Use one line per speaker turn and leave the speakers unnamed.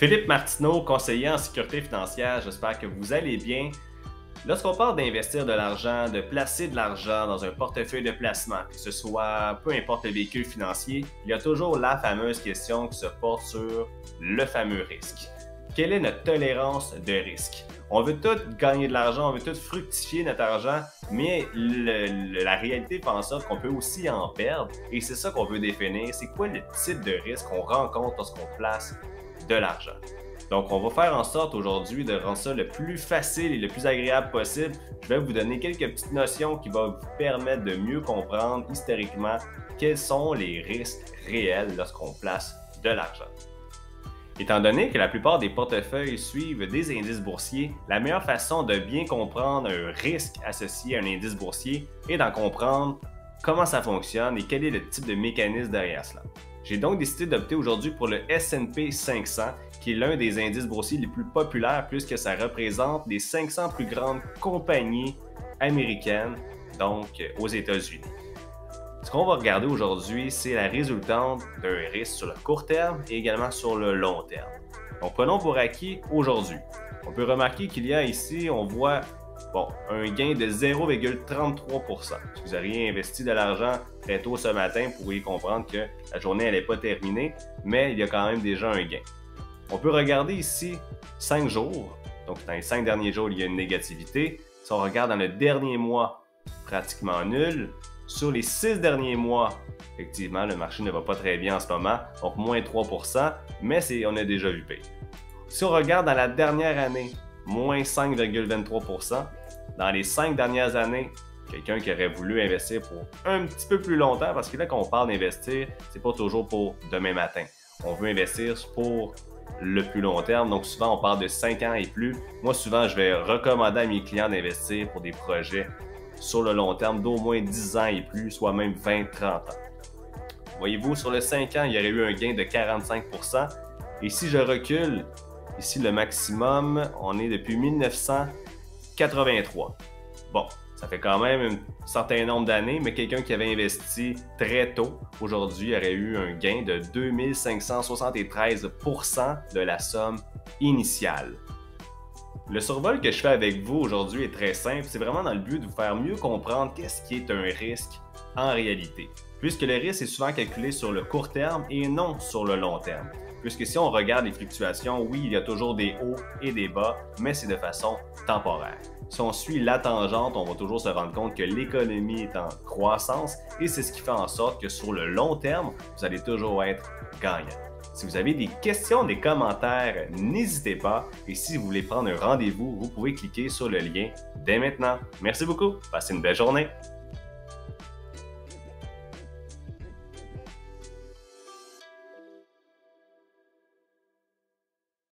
Philippe Martineau, conseiller en sécurité financière, j'espère que vous allez bien. Lorsqu'on parle d'investir de l'argent, de placer de l'argent dans un portefeuille de placement, que ce soit peu importe le véhicule financier, il y a toujours la fameuse question qui se porte sur le fameux risque. Quelle est notre tolérance de risque? On veut tout gagner de l'argent, on veut tout fructifier notre argent, mais la réalité fait en sorte qu'on peut aussi en perdre et c'est ça qu'on veut définir. C'est quoi le type de risque qu'on rencontre lorsqu'on place de l'argent? Donc, on va faire en sorte aujourd'hui de rendre ça le plus facile et le plus agréable possible. Je vais vous donner quelques petites notions qui vont vous permettre de mieux comprendre historiquement quels sont les risques réels lorsqu'on place de l'argent. Étant donné que la plupart des portefeuilles suivent des indices boursiers, la meilleure façon de bien comprendre un risque associé à un indice boursier est d'en comprendre comment ça fonctionne et quel est le type de mécanisme derrière cela. J'ai donc décidé d'opter aujourd'hui pour le S&P 500, qui est l'un des indices boursiers les plus populaires puisque ça représente les 500 plus grandes compagnies américaines, donc aux États-Unis. Ce qu'on va regarder aujourd'hui, c'est la résultante d'un risque sur le court terme et également sur le long terme. Donc, prenons pour acquis aujourd'hui. On peut remarquer qu'il y a ici, on voit un gain de 0,33%. Si vous avez investi de l'argent très tôt ce matin, vous pourriez comprendre que la journée n'est pas terminée, mais il y a quand même déjà un gain. On peut regarder ici 5 jours. Donc, dans les 5 derniers jours, il y a une négativité. Si on regarde dans le dernier mois, pratiquement nul. Sur les 6 derniers mois, effectivement, le marché ne va pas très bien en ce moment, donc moins 3%, mais on a déjà vu pire. Si on regarde dans la dernière année, moins 5,23%. Dans les 5 dernières années, quelqu'un qui aurait voulu investir pour un petit peu plus longtemps, parce que là, quand on parle d'investir, c'est pas toujours pour demain matin. On veut investir pour le plus long terme, donc souvent on parle de 5 ans et plus. Moi, souvent, je vais recommander à mes clients d'investir pour des projets sur le long terme d'au moins 10 ans et plus, soit même 20-30 ans. Voyez-vous, sur le 5 ans, il y aurait eu un gain de 45%. Et si je recule, ici le maximum, on est depuis 1983. Bon, ça fait quand même un certain nombre d'années, mais quelqu'un qui avait investi très tôt, aujourd'hui, aurait eu un gain de 2573% de la somme initiale. Le survol que je fais avec vous aujourd'hui est très simple, c'est vraiment dans le but de vous faire mieux comprendre qu'est-ce qui est un risque en réalité. Puisque le risque est souvent calculé sur le court terme et non sur le long terme. Puisque si on regarde les fluctuations, oui, il y a toujours des hauts et des bas, mais c'est de façon temporaire. Si on suit la tangente, on va toujours se rendre compte que l'économie est en croissance et c'est ce qui fait en sorte que sur le long terme, vous allez toujours être gagnant. Si vous avez des questions, des commentaires, n'hésitez pas. Et si vous voulez prendre un rendez-vous, vous pouvez cliquer sur le lien dès maintenant. Merci beaucoup. Passez une belle journée.